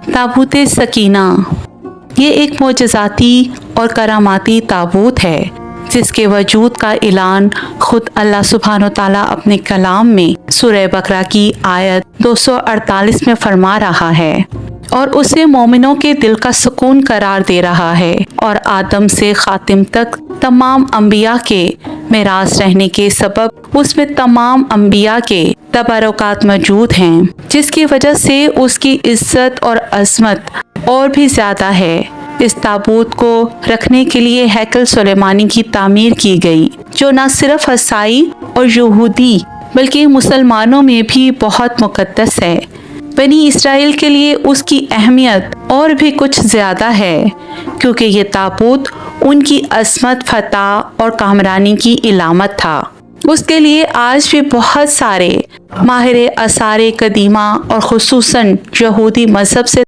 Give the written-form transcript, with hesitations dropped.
ताबूत सकीना। ये एक मोजज़ाती और करामाती ताबूत है जिसके वजूद का ऐलान खुद अल्लाह सुब्हानो ताला अपने कलाम में सूरह बकरा की आयत 248 में फरमा रहा है और उसे मोमिनों के दिल का सुकून करार दे रहा है और आदम से खातिम तक तमाम अंबिया के मेराज रहने के सबब उसमें तमाम अंबिया के तबरुकात मौजूद हैं, जिसकी वजह से उसकी इज्जत और अज़मत और भी ज़्यादा है। इस ताबूत को रखने के लिए हैकल सुलेमानी की तामीर की गई, जो न सिर्फ ईसाई और यहूदी बल्कि मुसलमानों में भी बहुत मुक़द्दस है। बनी इसराइल के लिए उसकी अहमियत और भी कुछ ज़्यादा है, क्योंकि ये ताबूत उनकी अज़मत, फतह और कामरानी की इलामत था। उसके लिए आज भी बहुत सारे माहिर आसार कदीमा और खुसूसन यहूदी मज़हब से